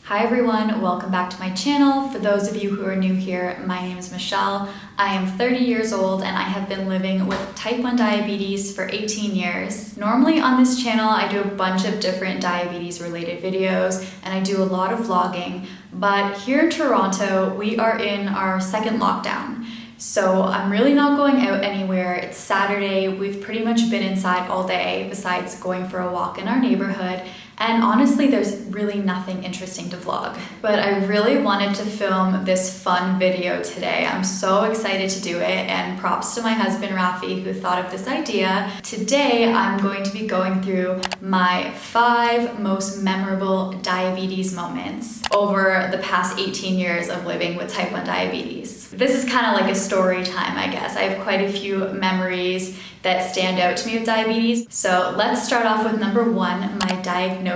Hi everyone, welcome back to my channel. For those of you who are new here, my name is Michelle. I am 30 years old and I have been living with type 1 diabetes for 18 years. Normally on this channel, I do a bunch of different diabetes related videos and I do a lot of vlogging, but here in Toronto, we are in our second lockdown. So I'm really not going out anywhere. It's Saturday. We've pretty much been inside all day besides going for a walk in our neighborhood. And honestly, there's really nothing interesting to vlog. But I really wanted to film this fun video today. I'm so excited to do it, and props to my husband, Rafi, who thought of this idea. Today, I'm going to be going through my 5 most memorable diabetes moments over the past 18 years of living with type 1 diabetes. This is kind of like a story time, I guess. I have quite a few memories that stand out to me with diabetes. So let's start off with number 1, my diagnosis.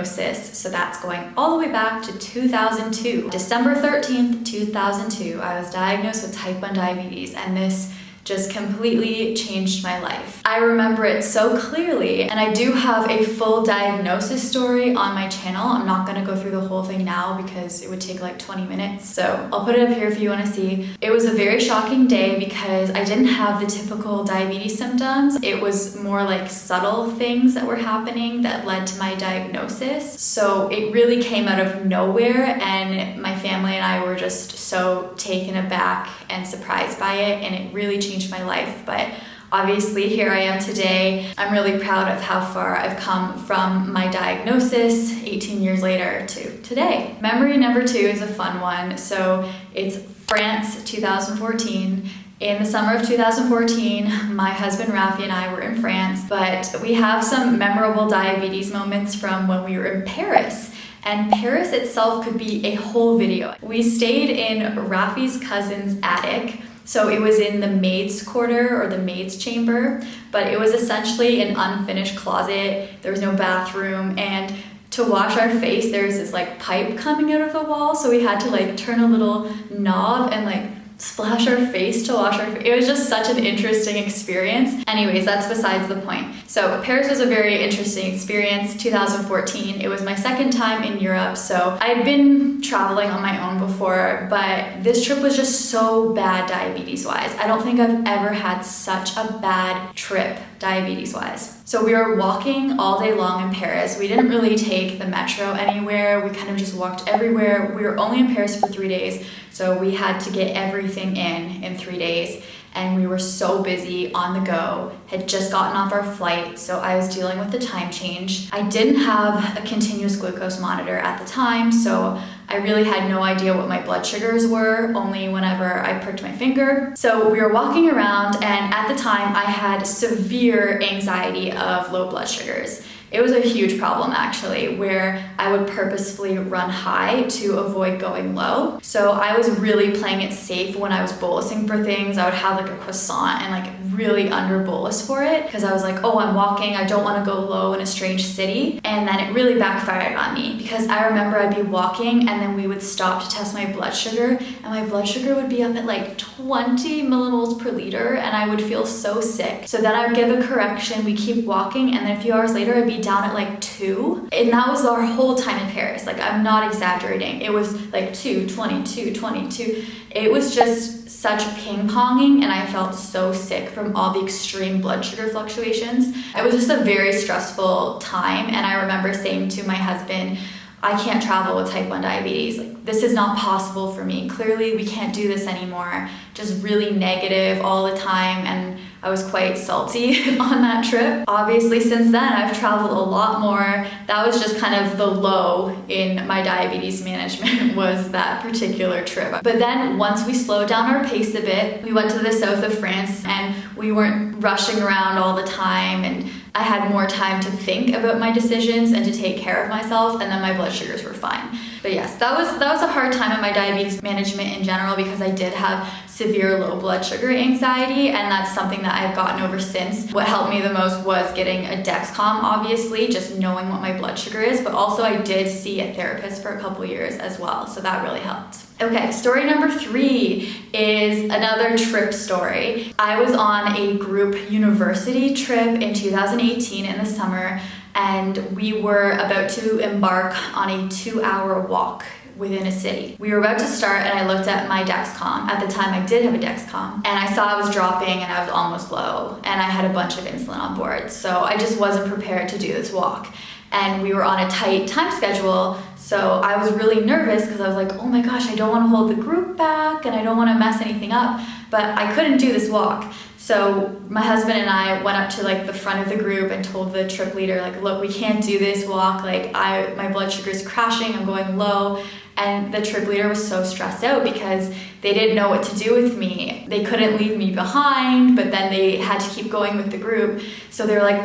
So that's going all the way back to 2002. December 13th, 2002, I was diagnosed with type 1 diabetes, and this just completely changed my life. I remember it so clearly, and I do have a full diagnosis story on my channel. I'm not gonna go through the whole thing now because it would take like 20 minutes. So I'll put it up here if you wanna see. It was a very shocking day because I didn't have the typical diabetes symptoms. It was more like subtle things that were happening that led to my diagnosis. So it really came out of nowhere, and my family and I were just so taken aback and surprised by it, and it really changed my life. But obviously here I am today. I'm really proud of how far I've come from my diagnosis 18 years later to today. Memory number 2 is a fun one. So it's France 2014. In the summer of 2014, my husband Rafi and I were in France, but we have some memorable diabetes moments from when we were in Paris. And Paris itself could be a whole video. We stayed in Rafi's cousin's attic. So it was in the maid's quarter or the maid's chamber, but it was essentially an unfinished closet. There was no bathroom, and to wash our face, there's this like pipe coming out of the wall. So we had to like turn a little knob and like splash our face to wash our face. It was just such an interesting experience. Anyways, that's besides the point. So Paris was a very interesting experience. 2014, it was my second time in Europe. So I'd been traveling on my own before, but this trip was just so bad diabetes wise. I don't think I've ever had such a bad trip diabetes wise. So we were walking all day long in Paris. We didn't really take the metro anywhere. We kind of just walked everywhere. We were only in Paris for 3 days, so we had to get everything in 3 days. And we were so busy on the go, had just gotten off our flight, so I was dealing with the time change. I didn't have a continuous glucose monitor at the time, so I really had no idea what my blood sugars were, only whenever I pricked my finger. So we were walking around, and at the time I had severe anxiety of low blood sugars. It was a huge problem actually, where I would purposefully run high to avoid going low. So I was really playing it safe when I was bolusing for things. I would have like a croissant and like really under bolus for it because I was like, oh, I'm walking, I don't want to go low in a strange city. And then it really backfired on me because I remember I'd be walking and then we would stop to test my blood sugar, and my blood sugar would be up at like 20 millimoles per liter, and I would feel so sick. So then I would give a correction, we keep walking, and then a few hours later I'd be down at like 2, and that was our whole time in Paris. Like, I'm not exaggerating. It was like 2, 22, 22. It was just such ping-ponging, and I felt so sick from all the extreme blood sugar fluctuations. It was just a very stressful time, and I remember saying to my husband, I can't travel with type 1 diabetes. Like, this is not possible for me. Clearly, we can't do this anymore. Just really negative all the time, and I was quite salty on that trip. Obviously, since then, I've traveled a lot more. That was just kind of the low in my diabetes management was that particular trip. But then once we slowed down our pace a bit, we went to the south of France, and we weren't rushing around all the time, and I had more time to think about my decisions and to take care of myself, and then my blood sugars were fine. But yes, that was a hard time in my diabetes management in general because I did have severe low blood sugar anxiety, and that's something that I've gotten over since. What helped me the most was getting a Dexcom, obviously, just knowing what my blood sugar is, but also I did see a therapist for a couple years as well, so that really helped. Okay, story number 3 is another trip story. I was on a group university trip in 2018 in the summer, and we were about to embark on a 2-hour walk within a city. We were about to start and I looked at my Dexcom. At the time I did have a Dexcom, and I saw I was dropping and I was almost low, and I had a bunch of insulin on board. So I just wasn't prepared to do this walk. And we were on a tight time schedule, so I was really nervous because I was like, oh my gosh, I don't want to hold the group back and I don't want to mess anything up, but I couldn't do this walk. So my husband and I went up to like the front of the group and told the trip leader, like, look, we can't do this walk. Like my blood sugar is crashing, I'm going low. And the trip leader was so stressed out because they didn't know what to do with me. They couldn't leave me behind, but then they had to keep going with the group. So they were like,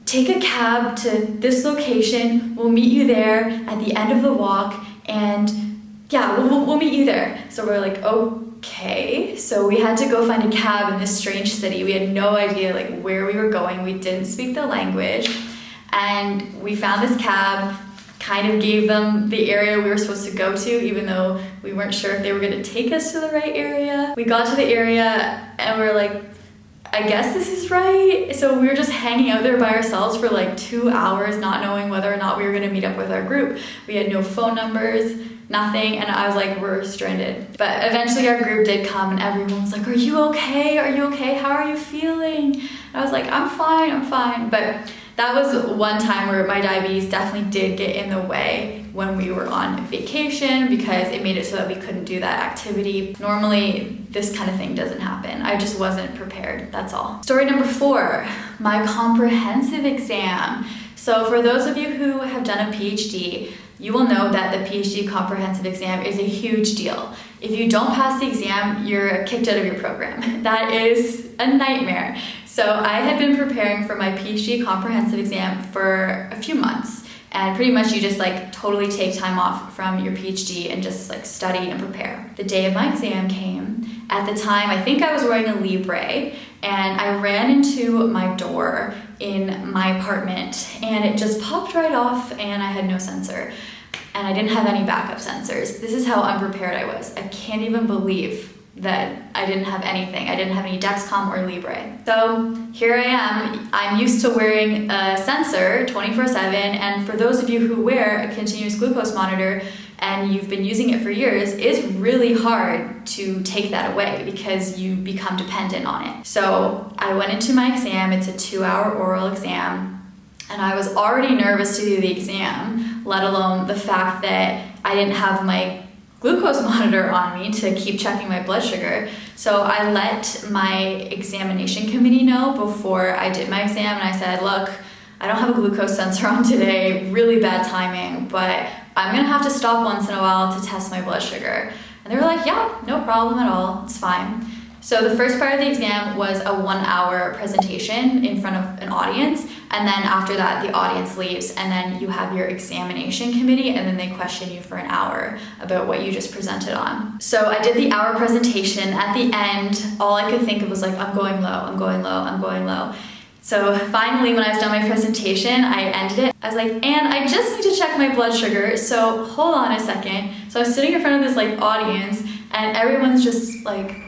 take a cab to this location. We'll meet you there at the end of the walk, and yeah, we'll meet you there. So we're like, okay. So we had to go find a cab in this strange city. We had no idea like where we were going. We didn't speak the language, and we found this cab, kind of gave them the area we were supposed to go to, even though we weren't sure if they were gonna take us to the right area. We got to the area and we're like, I guess this is right. So we were just hanging out there by ourselves for like 2 hours, not knowing whether or not we were gonna meet up with our group. We had no phone numbers, nothing, and I was like, we're stranded. But eventually our group did come and everyone was like, are you okay? Are you okay? How are you feeling? And I was like, I'm fine. But that was one time where my diabetes definitely did get in the way when we were on vacation, because it made it so that we couldn't do that activity. Normally, this kind of thing doesn't happen. I just wasn't prepared, that's all. Story number 4, my comprehensive exam. So for those of you who have done a PhD, you will know that the PhD comprehensive exam is a huge deal. If you don't pass the exam, you're kicked out of your program. That is a nightmare. So I had been preparing for my PhD comprehensive exam for a few months, and pretty much you just like totally take time off from your PhD and just like study and prepare. The day of my exam came. At the time, I think I was wearing a Libre, and I ran into my door in my apartment and it just popped right off, and I had no sensor. And I didn't have any backup sensors. This is how unprepared I was. I can't even believe that I didn't have anything. I didn't have any Dexcom or Libre. So here I am. I'm used to wearing a sensor 24/7, and for those of you who wear a continuous glucose monitor and you've been using it for years, it's really hard to take that away because you become dependent on it. So I went into my exam. It's a 2-hour oral exam, and I was already nervous to do the exam, let alone the fact that I didn't have my glucose monitor on me to keep checking my blood sugar. So I let my examination committee know before I did my exam, and I said, look, I don't have a glucose sensor on today, really bad timing, but I'm gonna have to stop once in a while to test my blood sugar. And they were like, yeah, no problem at all, it's fine. So the first part of the exam was a 1-hour presentation in front of an audience, and then after that the audience leaves, and then you have your examination committee, and then they question you for an hour about what you just presented on. So I did the hour presentation. At the end, all I could think of was like, I'm going low. So finally, when I was done my presentation, I ended it. I was like, and I just need to check my blood sugar, so hold on a second. So I was sitting in front of this like audience, and everyone's just like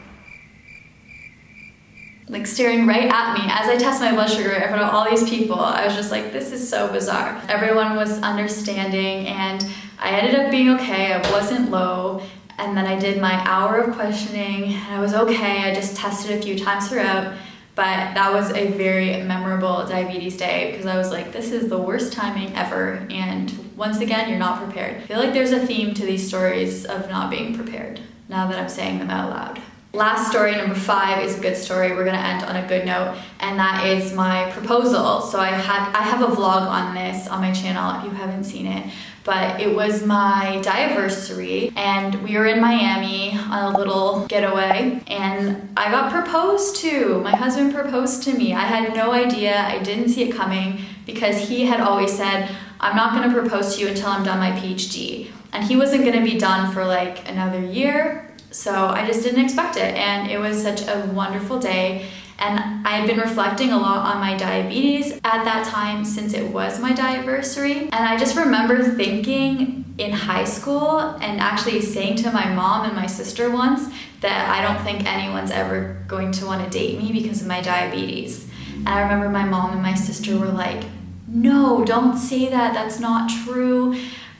staring right at me as I test my blood sugar in front of all these people. I was just like, this is so bizarre. Everyone was understanding, and I ended up being okay. I wasn't low. And then I did my hour of questioning, and I was okay. I just tested a few times throughout. But that was a very memorable diabetes day because I was like, this is the worst timing ever. And once again, you're not prepared. I feel like there's a theme to these stories of not being prepared now that I'm saying them out loud. Last story, number 5, is a good story. We're gonna end on a good note, and that is my proposal. So I have a vlog on this on my channel if you haven't seen it, but it was my diaversary, and we were in Miami on a little getaway, and I got proposed to. My husband proposed to me. I had no idea. I didn't see it coming because he had always said, I'm not gonna propose to you until I'm done my PhD. And he wasn't gonna be done for like another year. So I just didn't expect it, and it was such a wonderful day. And I had been reflecting a lot on my diabetes at that time since it was my diaversary. And I just remember thinking in high school and actually saying to my mom and my sister once that I don't think anyone's ever going to want to date me because of my diabetes. And I remember my mom and my sister were like, no, don't say that, that's not true.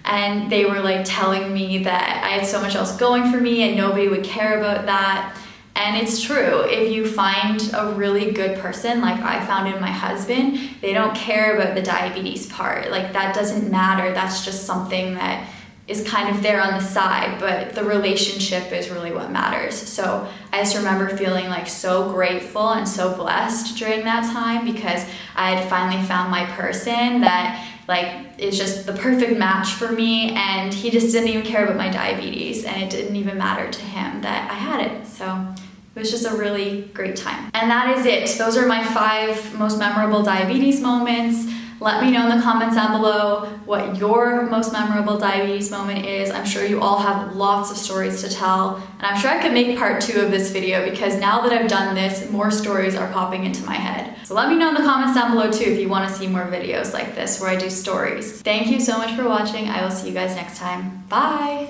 and they were like telling me that I had so much else going for me and nobody would care about that. And it's true. If you find a really good person, like I found in my husband, they don't care about the diabetes part. Like that doesn't matter. That's just something that is kind of there on the side, but the relationship is really what matters. So I just remember feeling like so grateful and so blessed during that time because I had finally found my person that like is just the perfect match for me, and he just didn't even care about my diabetes, and it didn't even matter to him that I had it. So it was just a really great time. And that is it. Those are my 5 most memorable diabetes moments. Let me know in the comments down below what your most memorable diabetes moment is. I'm sure you all have lots of stories to tell, and I'm sure I could make part 2 of this video because now that I've done this, more stories are popping into my head. So let me know in the comments down below too if you want to see more videos like this where I do stories. Thank you so much for watching. I will see you guys next time. Bye!